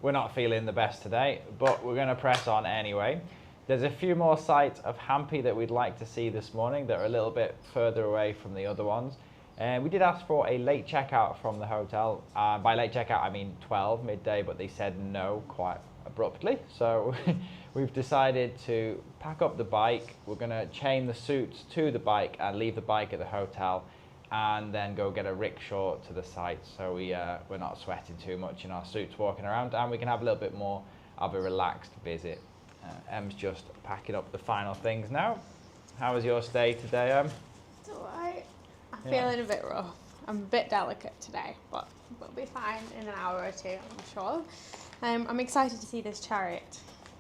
we're not feeling the best today, but we're going to press on anyway. There's a few more sites of Hampi that we'd like to see this morning that are a little bit further away from the other ones. And we did ask for a late checkout from the hotel. By late checkout, I mean 12 midday, but they said no quite abruptly. So we've decided to pack up the bike. We're going to chain the suits to the bike and leave the bike at the hotel, and then go get a rickshaw to the site, so we're not sweating too much in our suits walking around, and we can have a little bit more of a relaxed visit. Em's just packing up the final things now. How was your stay today, Em? It's alright. I'm feeling a bit rough. I'm a bit delicate today, but we'll be fine in an hour or two, I'm sure. I'm excited to see this chariot.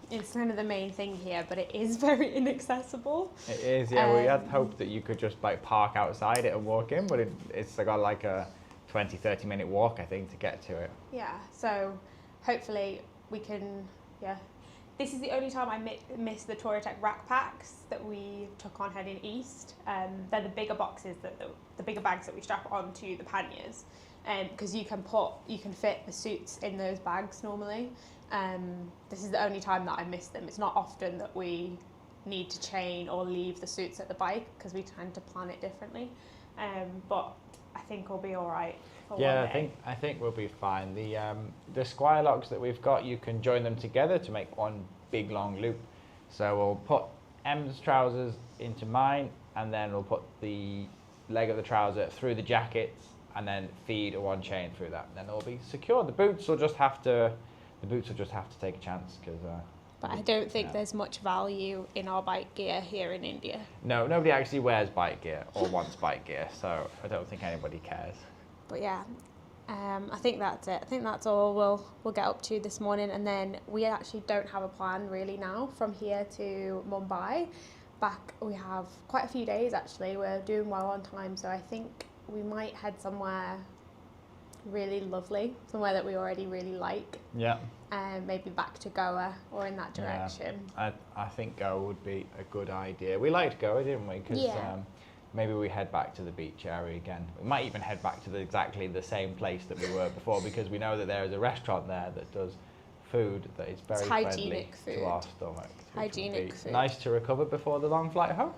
It's kind of the main thing here, but it is very inaccessible. It is, yeah. We had hoped that you could just like park outside it and walk in, but it's got like a 20-30 minute walk, I think, to get to it. Yeah, so hopefully we can, This is the only time I missed the Touratech rack packs that we took on heading east. They're the bigger boxes, the bigger bags that we strap onto the panniers, because you can fit the suits in those bags normally. This is the only time that I missed them. It's not often that we need to chain or leave the suits at the bike, because we tend to plan it differently. But I think we'll be all right. Yeah, I think we'll be fine. The squire locks that we've got, you can join them together to make one big long loop. So we'll put Em's trousers into mine, and then we'll put the leg of the trouser through the jackets, and then feed one chain through that. Then it'll be secure. The boots will just have to take a chance, because. But I don't think there's much value in our bike gear here in India. No, nobody actually wears bike gear or wants bike gear, so I don't think anybody cares. But yeah, I think that's it. I think that's all we'll get up to this morning, and then we actually don't have a plan really now from here to Mumbai. We have quite a few days actually. We're doing well on time, so I think we might head somewhere really lovely, somewhere that we already really like. Yeah. Maybe back to Goa or in that direction. Yeah, I think Goa would be a good idea. We liked Goa, didn't we? Because maybe we head back to the beach area again. We might even head back to exactly the same place that we were before, because we know that there is a restaurant there that does food that is very friendly to our stomach. Hygienic food. Nice to recover before the long flight home.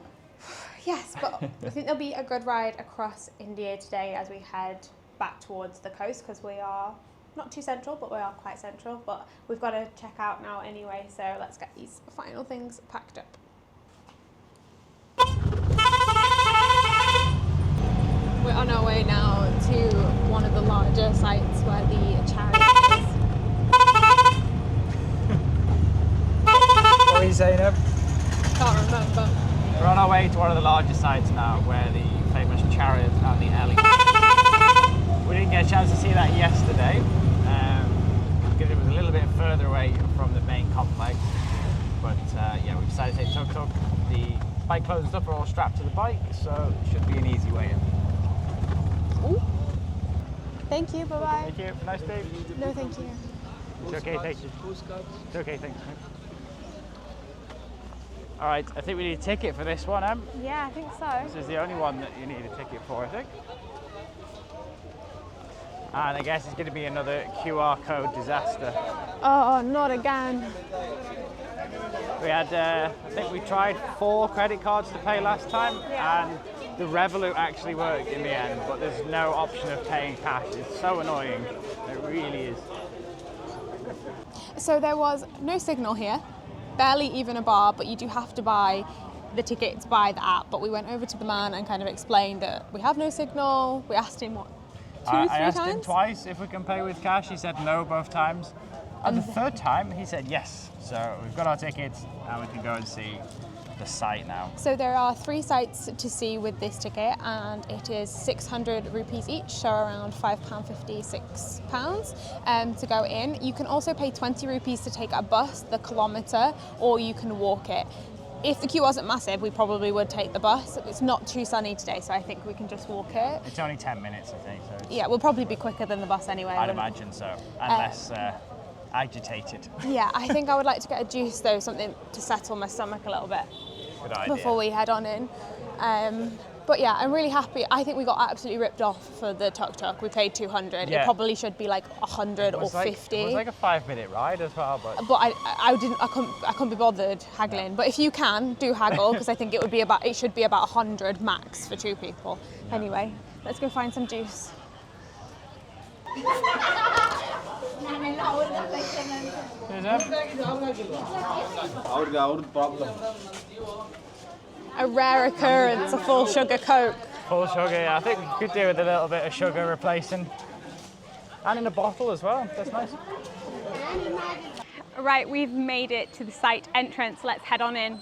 Yes, but I think there'll be a good ride across India today as we head back towards the coast, because we are not too central, but we are quite central. But we've got to check out now anyway, so let's get these final things packed up. We're on our way now to one of the larger sites where the chariot is. What are you saying, Em? Can't remember. We're on our way to one of the larger sites now, where the famous chariot and the elephant. We didn't get a chance to see that yesterday, because it was a little bit further away from the main complex. But we decided to take tuk-tuk. The bike clothes and stuff are all strapped to the bike, so it should be an easy way in. Ooh. Thank you, bye-bye. Thank you, have a nice day. No, thank you. It's okay, thank you. It's okay, thanks. All right, I think we need a ticket for this one, Em. Yeah, I think so. This is the only one that you need a ticket for, I think. And I guess it's going to be another QR code disaster. Oh, not again. We had, I think we tried 4 credit cards to pay last time, and the Revolut actually worked in the end, but there's no option of paying cash. It's so annoying. It really is. So there was no signal here, barely even a bar, but you do have to buy the tickets by the app. But we went over to the man and kind of explained that we have no signal. We asked him, I asked him twice if we can pay with cash. He said no both times. And the third time, he said yes. So we've got our tickets and we can go and see the site now. So there are 3 sites to see with this ticket, and it is 600 rupees each, so around £5.50, £6 to go in. You can also pay 20 rupees to take a bus, the kilometre, or you can walk it. If the queue wasn't massive, we probably would take the bus. It's not too sunny today, so I think we can just walk it. It's only 10 minutes, I think. So yeah, we'll probably be quicker than the bus anyway. I'd imagine so, and less agitated. Yeah, I think I would like to get a juice though, something to settle my stomach a little bit. Good idea. Before we head on in. But yeah, I'm really happy. I think we got absolutely ripped off for the tuk-tuk. We paid 200. Yeah. It probably should be like 100 or 50. It was like a 5-minute ride as well, but I couldn't be bothered haggling. But if you can, do haggle, because I think it should be about 100 max for 2 people. Yeah. Anyway, let's go find some juice. A rare occurrence, a full sugar Coke. full sugar. Yeah, I think we could do with a little bit of sugar replacing. And in a bottle as well, that's nice. Right, we've made it to the site entrance. Let's head on in.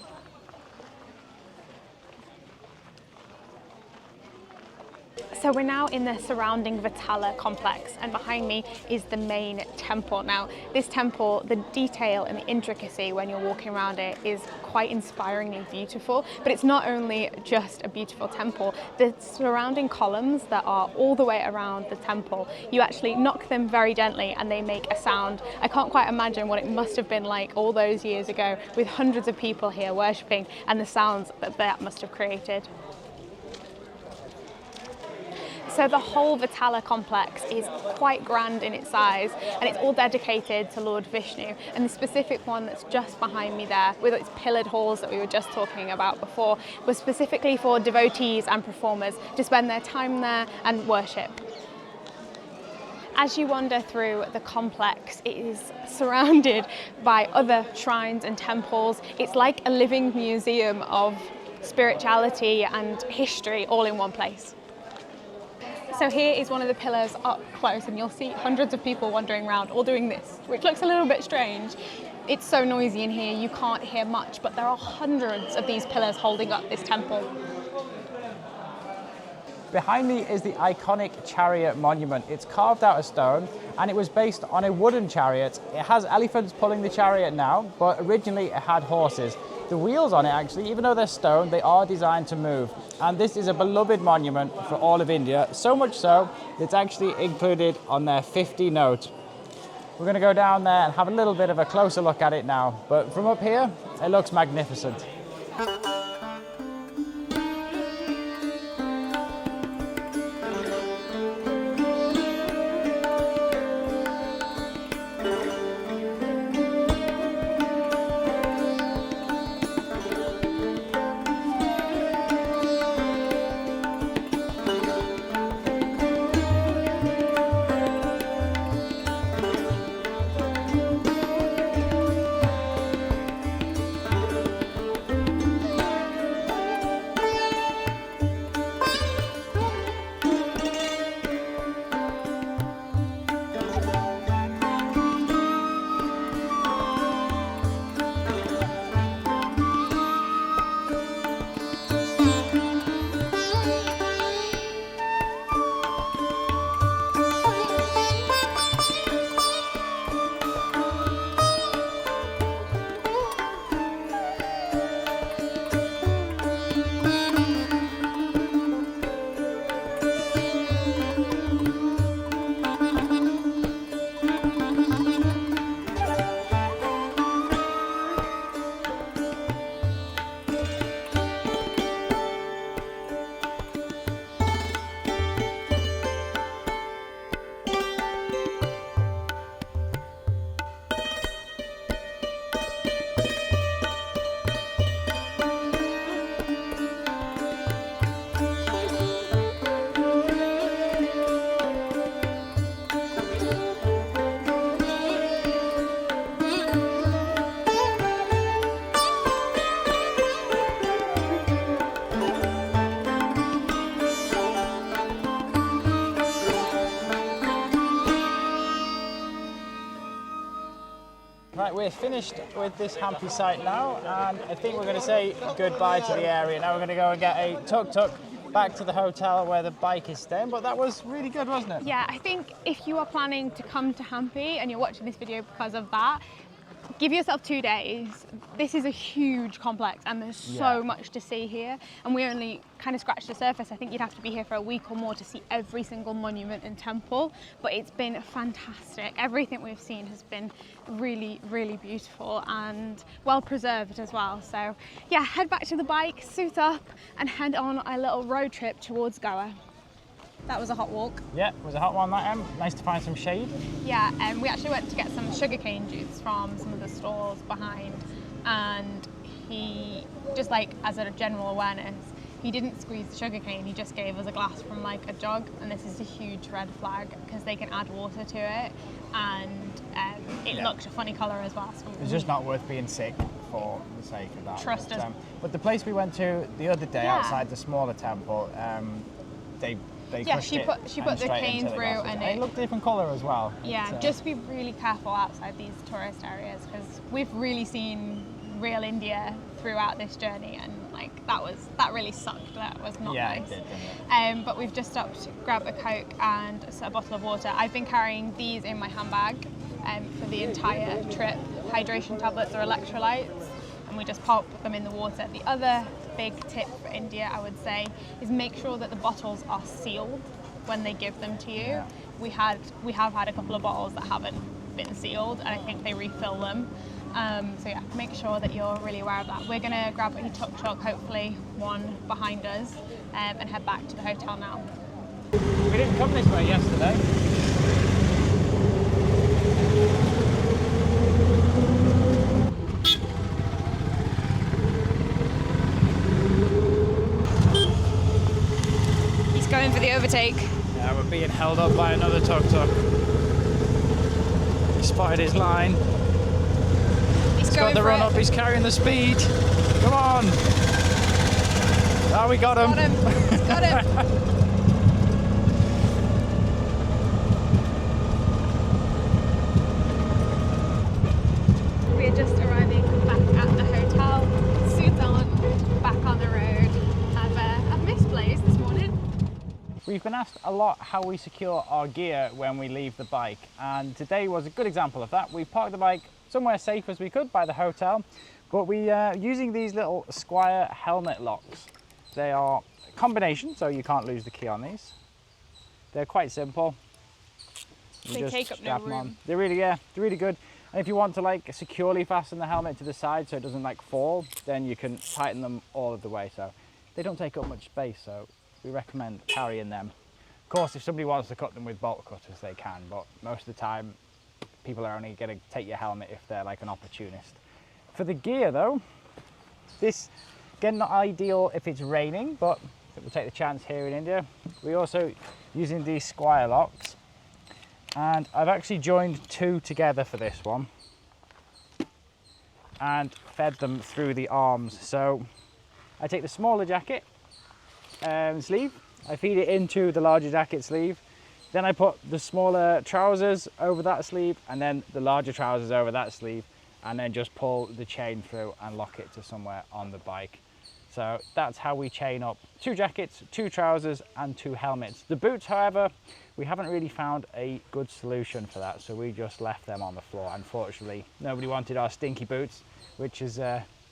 So we're now in the surrounding Vitthala complex, and behind me is the main temple. Now, this temple, the detail and the intricacy when you're walking around it is quite inspiringly beautiful, but it's not only just a beautiful temple. The surrounding columns that are all the way around the temple, you actually knock them very gently and they make a sound. I can't quite imagine what it must have been like all those years ago with hundreds of people here worshipping and the sounds that that must have created. So the whole Vitthala complex is quite grand in its size, and it's all dedicated to Lord Vishnu. And the specific one that's just behind me there, with its pillared halls that we were just talking about before, was specifically for devotees and performers to spend their time there and worship. As you wander through the complex, it is surrounded by other shrines and temples. It's like a living museum of spirituality and history all in one place. So here is one of the pillars up close, and you'll see hundreds of people wandering around all doing this, which looks a little bit strange. It's so noisy in here, you can't hear much, but there are hundreds of these pillars holding up this temple. Behind me is the iconic Chariot monument. It's carved out of stone, and it was based on a wooden chariot. It has elephants pulling the chariot now, but originally it had horses. The wheels on it, actually, even though they're stone, they are designed to move. And this is a beloved monument for all of India, so much so that it's actually included on their 50 note. We're going to go down there and have a little bit of a closer look at it now. But from up here, it looks magnificent. Right, we're finished with this Hampi site now, and I think we're going to say goodbye to the area. Now we're going to go and get a tuk-tuk back to the hotel where the bike is staying, but that was really good, wasn't it? Yeah, I think if you are planning to come to Hampi and you're watching this video because of that, give yourself 2 days. This is a huge complex and there's so much to see here. And we only kind of scratched the surface. I think you'd have to be here for a week or more to see every single monument and temple. But it's been fantastic. Everything we've seen has been really, really beautiful and well preserved as well. So yeah, head back to the bike, suit up and head on a little road trip towards Goa. That was a hot walk. Yeah, it was a hot one that nice to find some shade. Yeah, and we actually went to get some sugarcane juice from some of the stalls behind, and he, just like as a general awareness, he didn't squeeze the sugarcane, he just gave us a glass from like a jug, and this is a huge red flag because they can add water to it, and it looked a funny colour as well. So it's just not worth being sick for the sake of that. Trust us. But the place we went to the other day outside the smaller temple, they she put the cane through and it looked different colour as well. Yeah, just be really careful outside these tourist areas because we've really seen real India throughout this journey, and like that really sucked. That was not nice. It did, didn't it? But we've just stopped to grab a Coke and a bottle of water. I've been carrying these in my handbag for the entire trip, hydration tablets or electrolytes, and we just pop them in the water. The other big tip for India, I would say, is make sure that the bottles are sealed when they give them to you. Yeah. We have had a couple of bottles that haven't been sealed, and I think they refill them. So yeah, make sure that you're really aware of that. We're gonna grab a tuk-tuk, hopefully one behind us, and head back to the hotel now. We didn't come this way yesterday. Going for the overtake. Yeah, we're being held up by another tuk-tuk. He spotted his line. He's got the run up, he's carrying the speed. Come on! Oh, we got him. Got him. We're just arriving back at the hotel. Suits on, back on the road. I've missed Blaze this morning. We've been asked a lot how we secure our gear when we leave the bike, and today was a good example of that. We parked the bike somewhere safe as we could by the hotel, but we are using these little Squire helmet locks. They are a combination, so you can't lose the key on these. They're quite simple. They take up no room. They're really good. And if you want to like securely fasten the helmet to the side so it doesn't like fall, then you can tighten them all of the way. So they don't take up much space, so we recommend carrying them. Of course, if somebody wants to cut them with bolt cutters, they can, but most of the time, people are only going to take your helmet if they're like an opportunist. For the gear though, this, again, not ideal if it's raining, but we'll take the chance here in India. We're also using these Squire locks, and I've actually joined two together for this one and fed them through the arms. So I take the smaller jacket sleeve, I feed it into the larger jacket sleeve, then I put the smaller trousers over that sleeve and then the larger trousers over that sleeve, and then just pull the chain through and lock it to somewhere on the bike. So that's how we chain up 2 jackets, 2 trousers and 2 helmets. The boots, however, we haven't really found a good solution for that, so we just left them on the floor. Unfortunately, nobody wanted our stinky boots, which is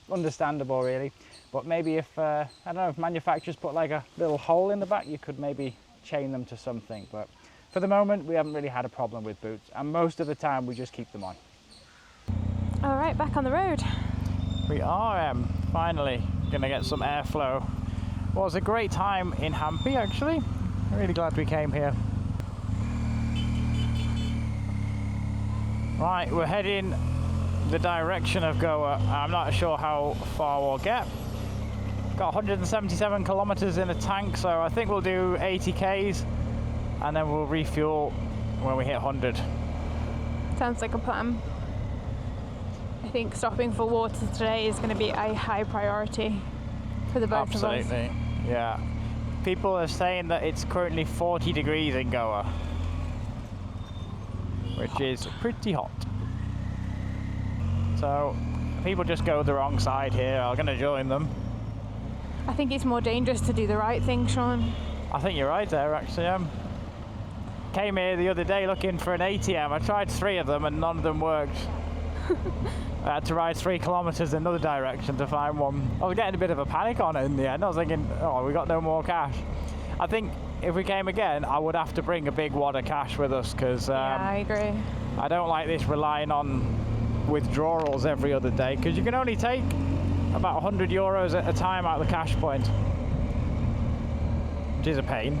understandable really, but maybe if I don't know, if manufacturers put like a little hole in the back, you could maybe chain them to something. But for the moment, we haven't really had a problem with boots, and most of the time we just keep them on. All right, back on the road. We are finally gonna get some airflow. Well, it was a great time in Hampi actually. I'm really glad we came here. Right, we're heading the direction of Goa. I'm not sure how far we'll get. Got 177 kilometers in the tank, so I think we'll do 80 Ks and then we'll refuel when we hit 100. Sounds like a plan. I think stopping for water today is going to be a high priority for the both of us. Absolutely, yeah. People are saying that it's currently 40 degrees in Goa, which is pretty hot. So people just go the wrong side here. I'm going to join them. I think it's more dangerous to do the right thing, Sean. I think you're right there, actually. Came here the other day looking for an ATM. I tried 3 of them and none of them worked. I had to ride 3 kilometers in another direction to find one. I was getting a bit of a panic on it in the end. I was thinking, oh, we got no more cash. I think if we came again, I would have to bring a big wad of cash with us because yeah, I agree. I don't like this relying on withdrawals every other day because you can only take about 100 euros at a time out of the cash point, which is a pain.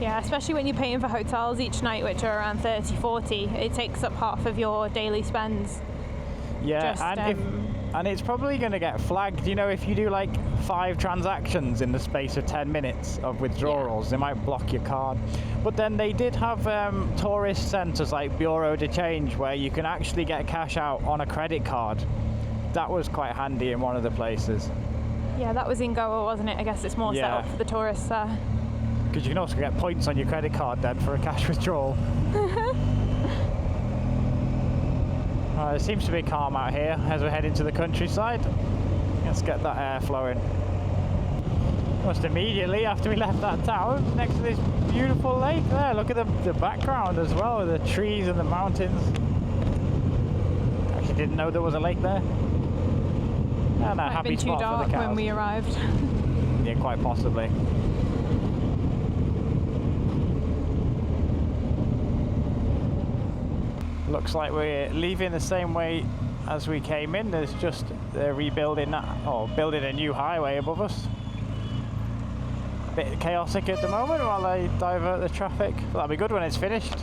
Yeah, especially when you're paying for hotels each night, which are around 30, 40. It takes up half of your daily spends. Yeah, Just, and it's probably going to get flagged. You know, if you do like 5 transactions in the space of 10 minutes of withdrawals, they might block your card. But then they did have tourist centres like Bureau de Change where you can actually get cash out on a credit card. That was quite handy in one of the places. Yeah, that was in Goa, wasn't it? I guess it's more set up for the tourists there. Because you can also get points on your credit card then for a cash withdrawal. It seems to be calm out here as we're heading to the countryside. Let's get that air flowing. Almost immediately after we left that town, next to this beautiful lake there. Look at the background as well, with the trees and the mountains. Actually didn't know there was a lake there. And a happy spot for the cows. When we arrived. Yeah, quite possibly. Looks like we're leaving the same way as we came in. There's just they're rebuilding that, or building a new highway above us. A bit chaotic at the moment while they divert the traffic. But that'll be good when it's finished.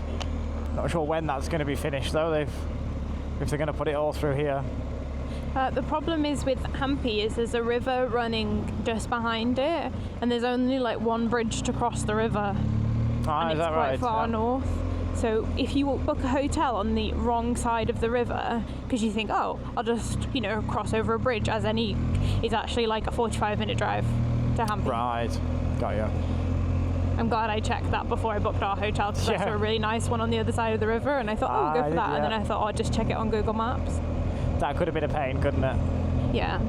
Not sure when that's going to be finished though. If they're going to put it all through here. The problem is with Hampi is there's a river running just behind it, and there's only like one bridge to cross the river. Ah, and is it's that quite right? far north. So if you book a hotel on the wrong side of the river, because you think, oh, I'll just, cross over a bridge, it's actually like a 45-minute drive to Hampi. Right, got you. I'm glad I checked that before I booked our hotel, because I saw a really nice one on the other side of the river, and I thought, oh, go for that. And then I thought, I'll just check it on Google Maps. That could have been a pain, couldn't it? Yeah.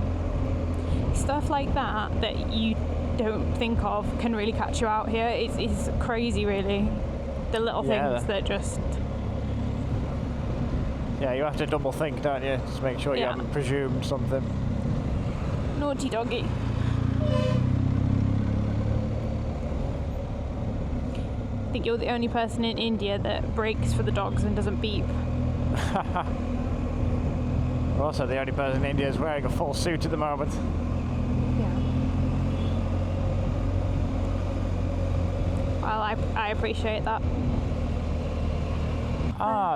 Stuff like that you don't think of can really catch you out here. It's crazy, really. The little things that just... Yeah, you have to double think, don't you? Just make sure you haven't presumed something. Naughty doggy. I think you're the only person in India that brakes for the dogs and doesn't beep. We're also the only person in India who's wearing a full suit at the moment. Yeah. Well, I appreciate that.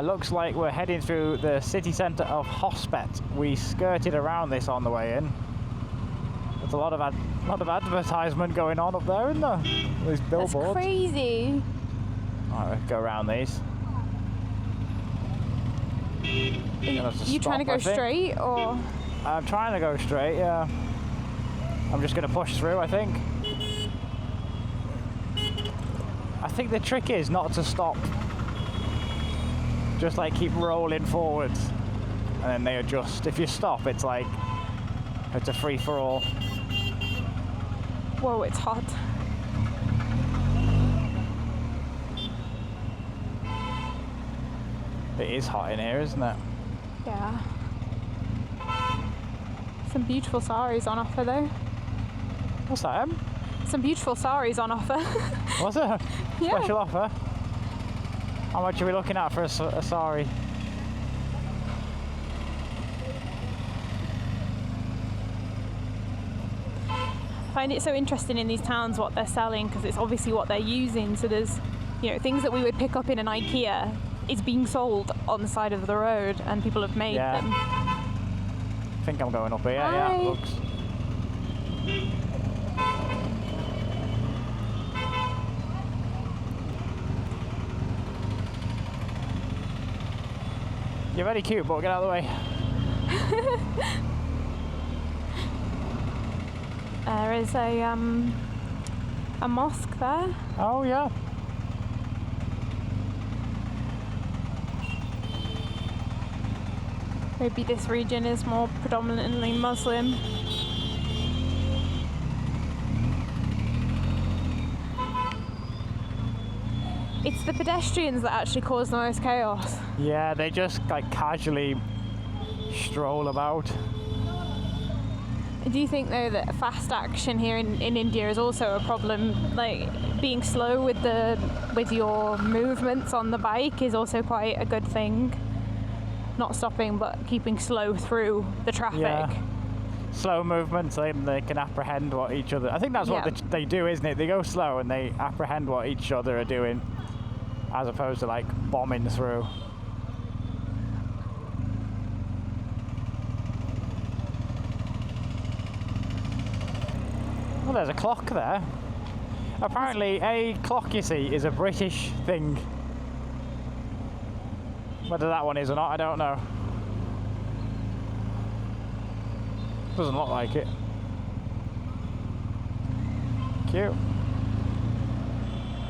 Looks like we're heading through the city centre of Hosapete. We skirted around this on the way in. There's a lot of advertisement going on up there, isn't there? These billboards. That's crazy. Alright, let's go around these. You trying to go straight, or? I'm trying to go straight, yeah. I'm just going to push through, I think. I think the trick is not to stop. Just like keep rolling forwards, and then they adjust. If you stop, it's like it's a free-for-all. Whoa, it's hot. It is hot in here, isn't it? Yeah. Some beautiful saris on offer though. What's that, Em? Some beautiful saris on offer. What's it? Yeah. Special offer? How much are we looking at for a sari? I find it so interesting in these towns what they're selling, because it's obviously what they're using. So there's, things that we would pick up in an IKEA is being sold on the side of the road, and people have made them. I think I'm going up here. Hi. Yeah, it looks. You're very cute, but get out of the way. There is a mosque there. Oh yeah. Maybe this region is more predominantly Muslim. It's the pedestrians that actually cause the most chaos. Yeah, they just like casually stroll about. Do you think though that fast action here in India is also a problem? Like being slow with your movements on the bike is also quite a good thing. Not stopping but keeping slow through the traffic. Yeah. Slow movements, they can apprehend what each other. I think that's what they do, isn't it? They go slow and they apprehend what each other are doing, as opposed to like bombing through. Well, there's a clock there. Apparently, a clock, you see, is a British thing. Whether that one is or not, I don't know. Doesn't look like it. Cute.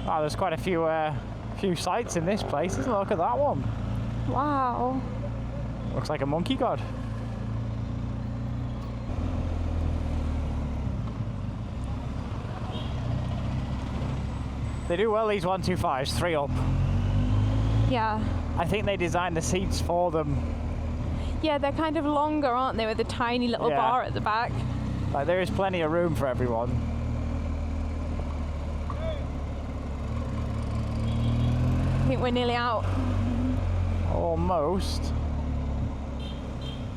Oh, there's quite a few sights in this place, isn't there? Look at that one. Wow. Looks like a monkey god. They do well, these 125s, 3 up. Yeah. I think they designed the seats for them. Yeah, they're kind of longer, aren't they, with a tiny little bar at the back. Like, there is plenty of room for everyone. I think we're nearly out. Almost.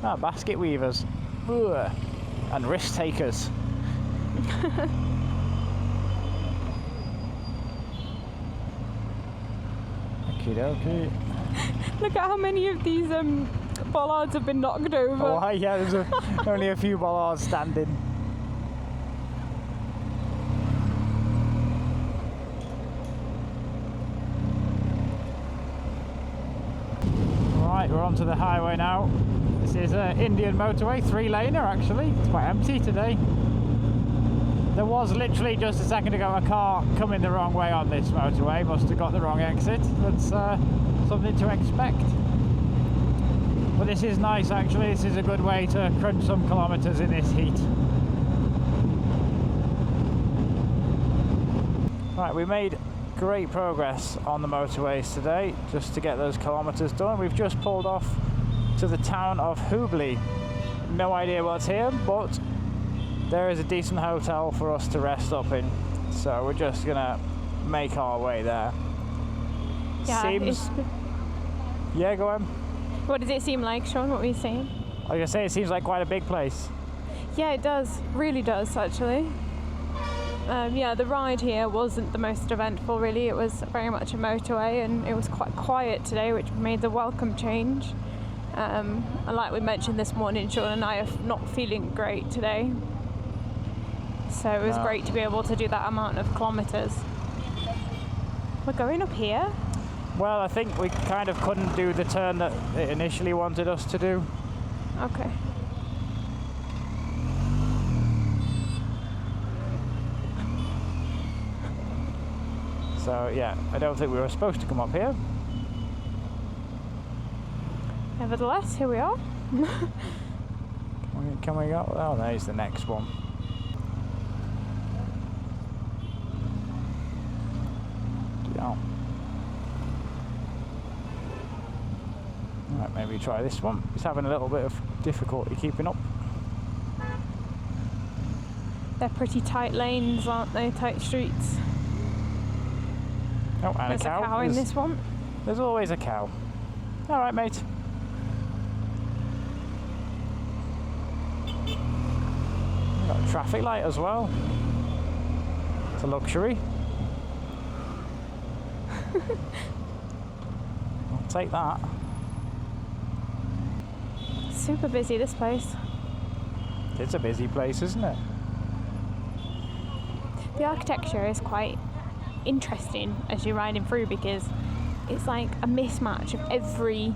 Ah, basket weavers. Ugh. And risk takers. Okie dokie. Look at how many of these bollards have been knocked over. Oh, yeah, there's only a few bollards standing. Right, we're onto the highway now. This is Indian Motorway, 3-laner actually. It's quite empty today. There was literally just a second ago a car coming the wrong way on this motorway. Must have got the wrong exit. That's something to expect. But this is nice actually. This is a good way to crunch some kilometres in this heat. Right, we made great progress on the motorways today just to get those kilometres done. We've just pulled off to the town of Hubballi. No idea what's here, but there is a decent hotel for us to rest up in. So we're just gonna make our way there. Yeah, seems... Yeah, go on. What does it seem like, Sean? What were you saying? Like I say, it seems like quite a big place. Yeah, it does. Really does, actually. Yeah, the ride here wasn't the most eventful, really. It was very much a motorway, and it was quite quiet today, which made the welcome change. And like we mentioned this morning, Sean and I are not feeling great today. So it was great to be able to do that amount of kilometres. We're going up here? Well, I think we kind of couldn't do the turn that it initially wanted us to do. Okay. So yeah, I don't think we were supposed to come up here. Nevertheless, here we are. Can we go? Oh, there's the next one. Yeah. Right, maybe try this one. It's having a little bit of difficulty keeping up. They're pretty tight lanes, aren't they? Tight streets. Oh, and There's a cow in this one. There's always a cow. All right, mate. We've got a traffic light as well. It's a luxury. I'll take that. Super busy, this place. It's a busy place, isn't it? The architecture is quite interesting as you're riding through, because it's like a mismatch of every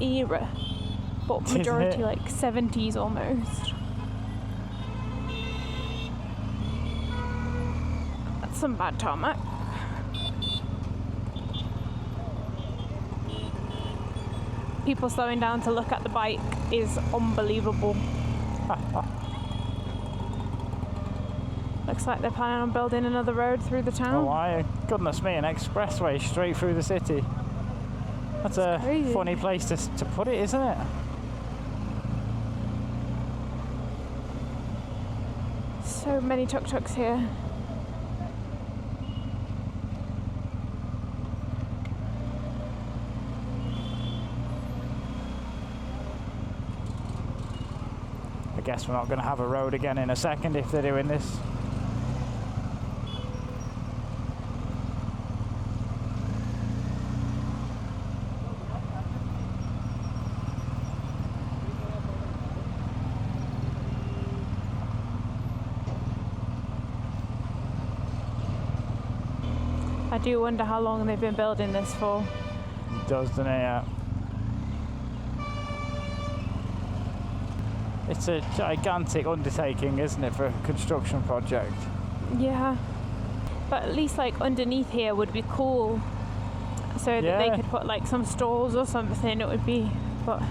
era, but majority like 70s almost. That's some bad tarmac. People slowing down to look at the bike is unbelievable. Looks like they're planning on building another road through the town. Oh, why? Goodness me, an expressway straight through the city. That's a crazy. funny place to put it, isn't it? So many tuk-tuks here. I guess we're not going to have a road again in a second if they're doing this. I do wonder how long they've been building this for. It does, doesn't it? Yeah. It's a gigantic undertaking, isn't it, for a construction project? Yeah. But at least like underneath here would be cool. So that they could put like some stalls or something, it would be, but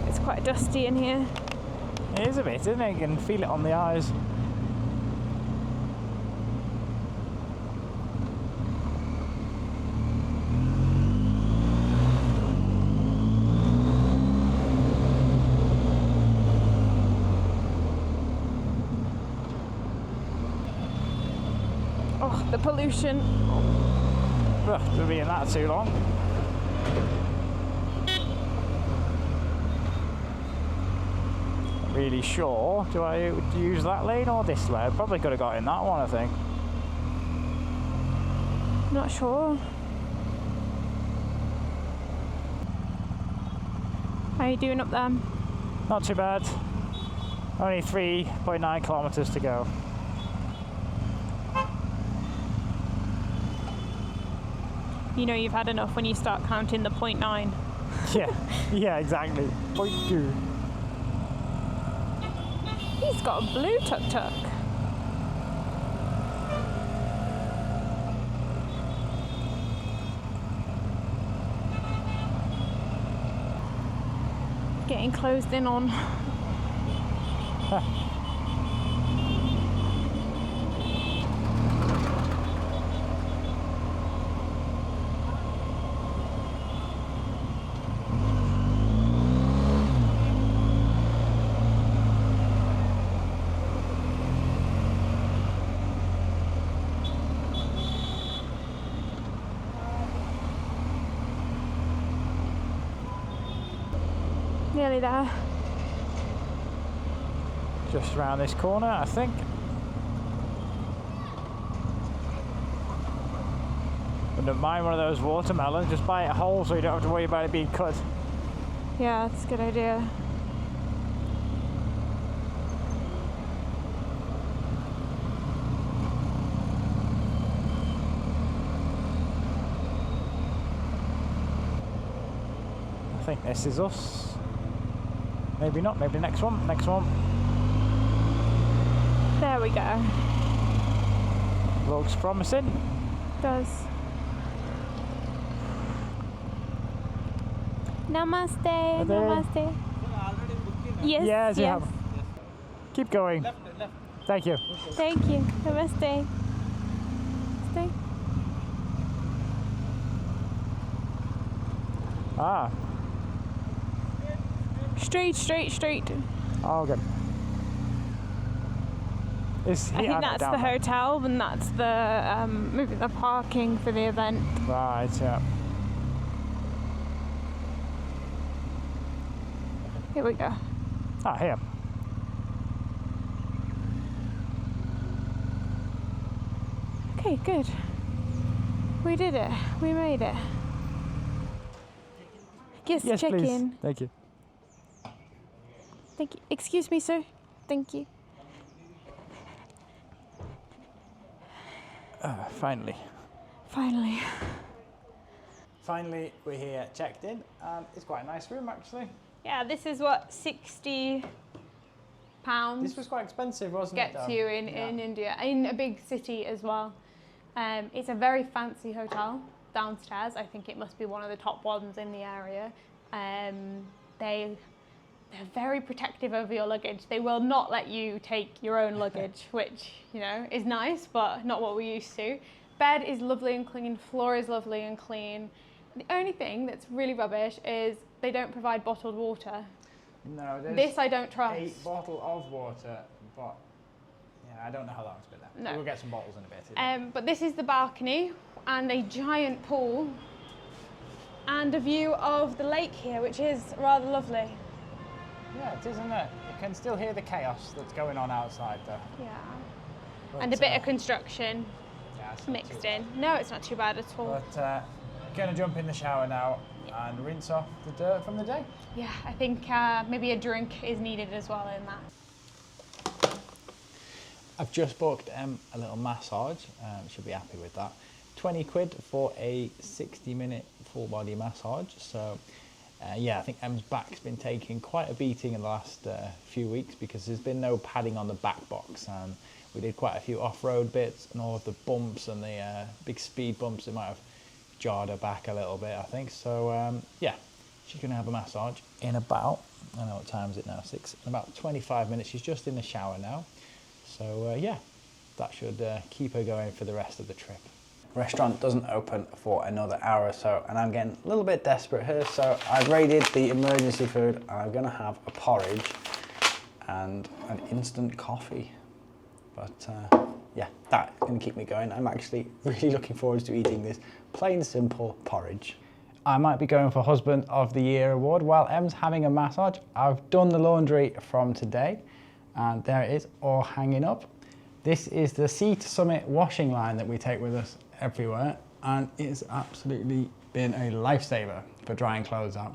it's quite dusty in here. It is a bit, isn't it? You can feel it on the eyes. Oh, the pollution. Ugh, to be in that too long. Not really sure. Do I use that lane or this lane? Probably could have got in that one, I think. Not sure. How are you doing up there? Not too bad. Only 3.9 kilometres to go. You know you've had enough when you start counting the 0.9. Yeah, exactly. 0.2. He's got a blue tuk-tuk. Getting closed in on. Nearly there. Just around this corner, I think. Wouldn't mind one of those watermelons, just buy it whole so you don't have to worry about it being cut. Yeah, that's a good idea. I think this is us. Maybe not, maybe next one, next one. There we go. Looks promising. Does. Namaste, namaste. Yes, Yes, you yes. have. Keep going. Left. Thank you. Thank you. Namaste. Stay. Ah, Straight. oh good. I think that's the hotel, and that's the maybe the parking for the event. Right, yeah. Here we go. Ah, here. Okay, good. We did it. We made it. Yes, Yes, check please. in. Thank you. Thank you. Excuse me, sir. Thank you. Finally. Finally, we're here, checked in, and it's quite a nice room actually. Yeah, this is what £60 This was quite expensive, wasn't it? gets you in India, in a big city as well. It's a very fancy hotel downstairs. I think it must be one of the top ones in the area. They're very protective over your luggage. They will not let you take your own luggage, which, you know, is nice, but not what we're used to. bed is lovely and clean, floor is lovely and clean. The only thing that's really rubbish is they don't provide bottled water. No, This I don't trust. A bottle of water, but yeah, I don't know how long's been there. No. We'll get some bottles in a bit. But this is the balcony and a giant pool and a view of the lake here, which is rather lovely. Yeah, it is, isn't it? You can still hear the chaos that's going on outside though. Yeah. But, And a bit of construction yeah, it's not mixed too in. No, it's not too bad at all. But gonna jump in the shower now and rinse off the dirt from the day. Yeah, I think maybe a drink is needed as well in that. I've just booked a little massage. She'll be happy with that. 20 quid for a 60-minute full body massage. So yeah, I think Em's back's been taking quite a beating in the last few weeks because there's been no padding on the back box, and we did quite a few off-road bits, and all of the bumps and the big speed bumps that might have jarred her back a little bit, I think. So yeah, she's going to have a massage in about, I know what time is it now, 6, in about 25 minutes. She's just in the shower now. So yeah, that should keep her going for the rest of the trip. Restaurant doesn't open for another hour or so, and I'm getting a little bit desperate here. So I've raided the emergency food, and I'm going to have a porridge and an instant coffee. But yeah, that's going to keep me going. I'm actually really looking forward to eating this plain simple porridge. I might be going for Husband of the Year award while Em's having a massage. I've done the laundry from today, and there it is, all hanging up. This is the Sea to Summit washing line that we take with us everywhere, and it's absolutely been a lifesaver for drying clothes out.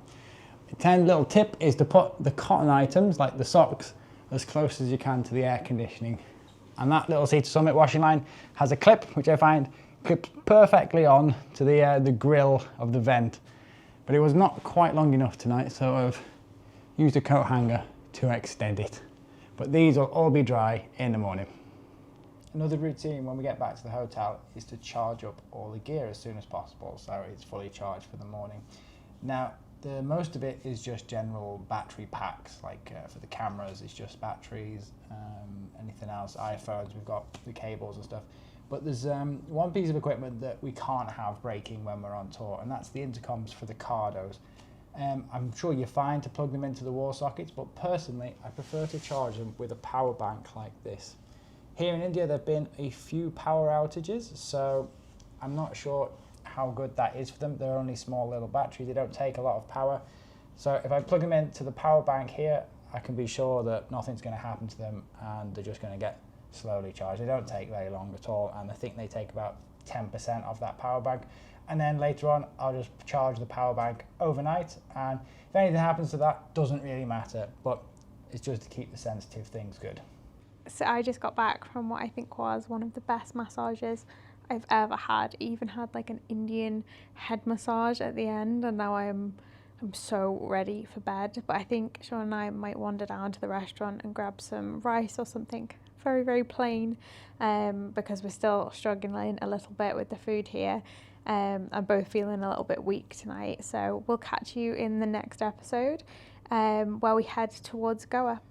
The 10 little tip is to put the cotton items, like the socks, as close as you can to the air conditioning. And that little Sea to Summit washing line has a clip, which I find clips perfectly on to the grill of the vent. But it was not quite long enough tonight, so I've used a coat hanger to extend it. But these will all be dry in the morning. Another routine when we get back to the hotel is to charge up all the gear as soon as possible, so it's fully charged for the morning. Now, the most of it is just general battery packs, like for the cameras it's just batteries, anything else, iPhones, we've got the cables and stuff. But there's one piece of equipment that we can't have breaking when we're on tour, and that's the intercoms for the cardos. I'm sure you're fine to plug them into the wall sockets, but personally I prefer to charge them with a power bank like this. Here in India there have been a few power outages, so I'm not sure how good that is for them. They're only small little batteries, they don't take a lot of power. So if I plug them into the power bank here, I can be sure that nothing's going to happen to them and they're just going to get slowly charged. They don't take very long at all, and I think they take about 10% of that power bank. And then later on I'll just charge the power bank overnight, and if anything happens to that, doesn't really matter, but it's just to keep the sensitive things good. So I just got back from what I think was one of the best massages I've ever had. Even had like an Indian head massage at the end, and now I'm so ready for bed. But I think Sean and I might wander down to the restaurant and grab some rice or something very, very plain, because we're still struggling a little bit with the food here. I'm both feeling a little bit weak tonight, so we'll catch you in the next episode where we head towards Goa.